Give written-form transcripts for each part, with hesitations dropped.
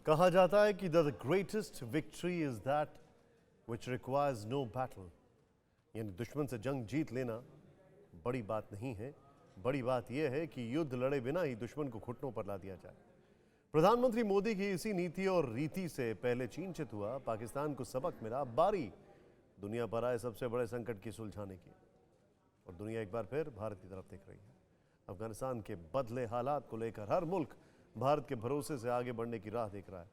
कहा जाता है कि the greatest victory is that which requires no battle, यानी दुश्मन से जंग जीत लेना बड़ी बात नहीं है। बड़ी बात यह है कि युद्ध लड़े बिना ही दुश्मन को घुटनों पर ला दिया जाए। प्रधानमंत्री मोदी की इसी नीति और रीति से पहले चीन चित हुआ, पाकिस्तान को सबक मिला। बारी दुनिया पर आए सबसे बड़े संकट की सुलझाने की, और दुनिया एक बार फिर भारत की तरफ देख रही है। अफगानिस्तान के बदले हालात को लेकर हर मुल्क भारत के भरोसे से आगे बढ़ने की राह देख रहा है।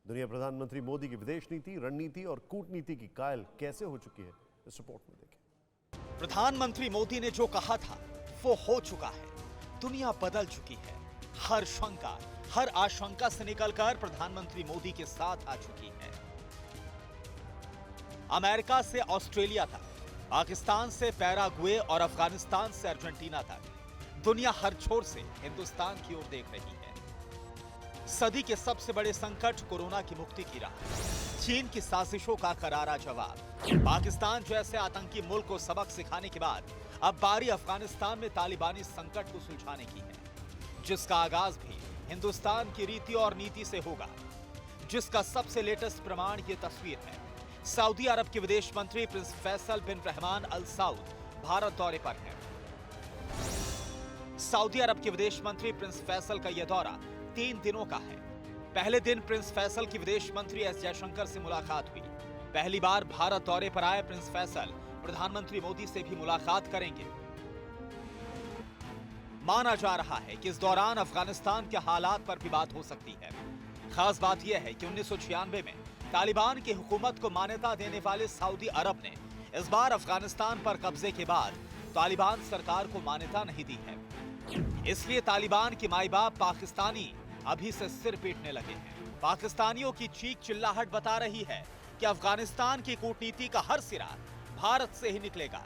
दुनिया प्रधानमंत्री मोदी की विदेश नीति, रणनीति और कूटनीति की कायल कैसे हो चुकी है, इस रिपोर्ट में देखें। प्रधानमंत्री मोदी ने जो कहा था वो हो चुका है। दुनिया बदल चुकी है। हर शंका, हर आशंका से निकलकर प्रधानमंत्री मोदी के साथ आ चुकी है। अमेरिका से ऑस्ट्रेलिया तक, पाकिस्तान से पैराग्वे और अफगानिस्तान से अर्जेंटीना तक, दुनिया हर छोर से हिंदुस्तान की ओर देख रही है। सदी के सबसे बड़े संकट कोरोना की मुक्ति की राह, चीन की साजिशों का करारा जवाब, पाकिस्तान जैसे आतंकी मुल्क को सबक सिखाने के बाद अब बारी अफगानिस्तान में तालिबानी संकट को सुलझाने की है, जिसका आगाज भी हिंदुस्तान की रीति और नीति से होगा, जिसका सबसे लेटेस्ट प्रमाण ये तस्वीर है। सऊदी अरब के विदेश मंत्री प्रिंस फैसल बिन रहमान अल सऊद भारत दौरे पर हैं। सऊदी अरब के विदेश मंत्री प्रिंस फैसल का यह दौरा 3 दिनों का है। पहले दिन प्रिंस फैसल की विदेश मंत्री एस जयशंकर से मुलाकात हुई। पहली बार भारत दौरे पर आए प्रिंस फैसल प्रधानमंत्री मोदी से भी मुलाकात करेंगे। माना जा रहा है कि इस दौरान अफगानिस्तान के हालात पर भी बात हो सकती है। खास बात यह है कि 1996 में तालिबान की हुकूमत को मान्यता देने वाले सऊदी अरब ने इस बार अफगानिस्तान पर कब्जे के बाद तालिबान सरकार को मान्यता नहीं दी है। इसलिए तालिबान के माई बाप पाकिस्तानी अभी से सिर पीटने लगे हैं। पाकिस्तानियों की चीख चिल्लाहट बता रही है कि अफगानिस्तान की कूटनीति का हर सिरा भारत से ही निकलेगा,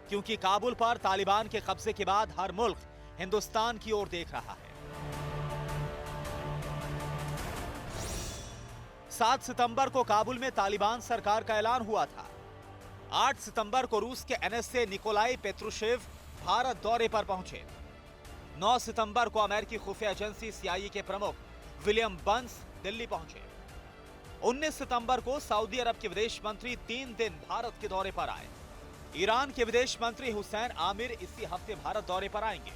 क्योंकि काबुल पर तालिबान के कब्जे के बाद हर मुल्क हिंदुस्तान की ओर देख रहा है। 7 सितंबर को काबुल में तालिबान सरकार का ऐलान हुआ था। 8 सितंबर को रूस के एनएसए निकोलाई पेट्रुशेव भारत दौरे पर पहुंचे। 9 सितंबर को अमेरिकी खुफिया एजेंसी सीआईए के प्रमुख विलियम बंस दिल्ली पहुंचे। 19 सितंबर को सऊदी अरब के विदेश मंत्री 3 दिन भारत के दौरे पर आए। ईरान के विदेश मंत्री हुसैन आमिर इसी हफ्ते भारत दौरे पर आएंगे।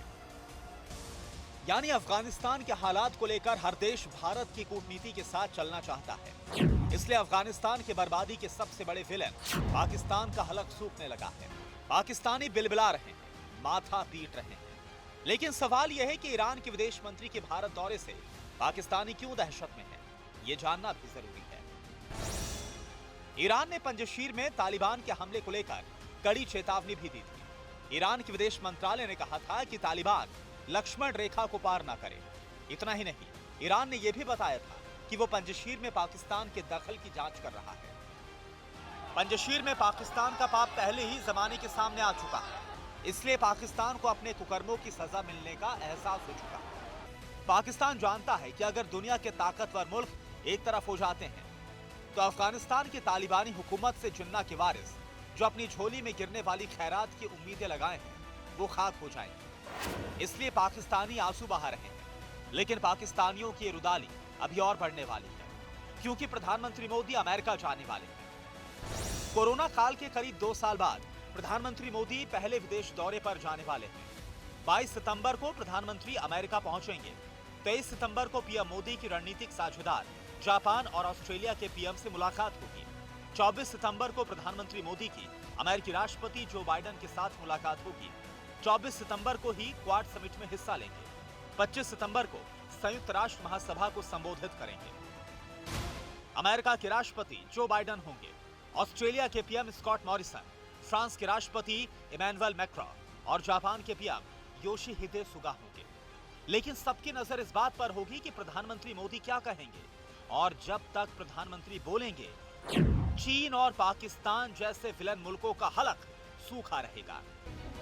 यानी अफगानिस्तान के हालात को लेकर हर देश भारत की कूटनीति के साथ चलना चाहता है। इसलिए अफगानिस्तान की बर्बादी के सबसे बड़े विलेन पाकिस्तान का हलक सूखने लगा है। पाकिस्तानी बिलबिला रहे हैं, माथा पीट रहे हैं। लेकिन सवाल यह है कि ईरान के विदेश मंत्री के भारत दौरे से पाकिस्तानी क्यों दहशत में है, यह जानना भी जरूरी है। ईरान ने पंजशीर में तालिबान के हमले को लेकर कड़ी चेतावनी भी दी थी। ईरान के विदेश मंत्रालय ने कहा था कि तालिबान लक्ष्मण रेखा को पार ना करे। इतना ही नहीं, ईरान ने यह भी बताया था कि वो पंजशीर में पाकिस्तान के दखल की जांच कर रहा है। पंजशीर में पाकिस्तान का पाप पहले ही जमाने के सामने आ चुका है, इसलिए पाकिस्तान को अपने कुकर्मों की सजा मिलने का एहसास हो चुका है। पाकिस्तान जानता है कि अगर दुनिया के ताकतवर मुल्क एक तरफ हो जाते हैं तो अफगानिस्तान की तालिबानी हुकूमत से जिन्ना के वारिस जो अपनी झोली में गिरने वाली खैरात की उम्मीदें लगाए हैं वो खाक हो जाएंगे। इसलिए पाकिस्तानी आंसू बहा रहे हैं। लेकिन पाकिस्तानियों की रुदाली अभी और बढ़ने वाली है, क्योंकि प्रधानमंत्री मोदी अमेरिका जाने वाले हैं। कोरोना काल के करीब 2 साल बाद प्रधानमंत्री मोदी पहले विदेश दौरे पर जाने वाले हैं। 22 सितंबर को प्रधानमंत्री अमेरिका पहुंचेंगे। 23 सितंबर को पीएम मोदी की रणनीतिक साझेदार जापान और ऑस्ट्रेलिया के पीएम से मुलाकात होगी। 24 सितंबर को प्रधानमंत्री मोदी की अमेरिकी राष्ट्रपति जो बाइडेन के साथ मुलाकात होगी। 24 सितंबर को ही क्वाड समिट में हिस्सा लेंगे। 25 सितंबर को संयुक्त राष्ट्र महासभा को संबोधित करेंगे। अमेरिका के राष्ट्रपति जो बाइडेन होंगे, ऑस्ट्रेलिया के पीएम स्कॉट मॉरिसन, फ्रांस के राष्ट्रपति इमैनुअल मैक्रों और जापान के पीएम योशिहिदे सुगा होंगे। लेकिन सबकी नजर इस बात पर होगी कि प्रधानमंत्री मोदी क्या कहेंगे, और जब तक प्रधानमंत्री बोलेंगे चीन और पाकिस्तान जैसे विलन मुल्कों का हलक सूखा रहेगा।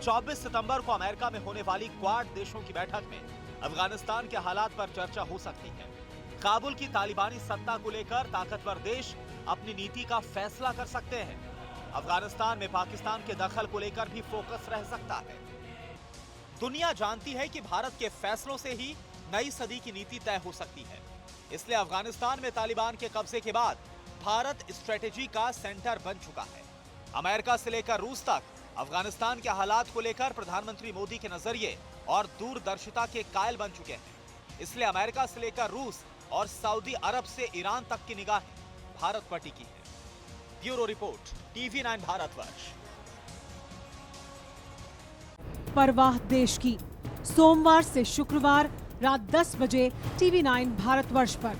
24 सितंबर को अमेरिका में होने वाली क्वाड देशों की बैठक में अफगानिस्तान के हालात पर चर्चा हो सकती है। काबुल की तालिबानी सत्ता को लेकर ताकतवर देश अपनी नीति का फैसला कर सकते हैं। अफगानिस्तान में पाकिस्तान के दखल को लेकर भी फोकस रह सकता है। दुनिया जानती है कि भारत के फैसलों से ही नई सदी की नीति तय हो सकती है। इसलिए अफगानिस्तान में तालिबान के कब्जे के बाद भारत स्ट्रेटेजी का सेंटर बन चुका है। अमेरिका से लेकर रूस तक अफगानिस्तान के हालात को लेकर प्रधानमंत्री मोदी के नजरिए और दूरदर्शिता के कायल बन चुके हैं। इसलिए अमेरिका से लेकर रूस और सऊदी अरब से ईरान तक की निगाहें भारत पर टिकी है। Bureau report, TV9 Bharatvarsh. परवाह देश की, सोमवार से शुक्रवार रात 10 बजे TV9 भारतवर्ष पर।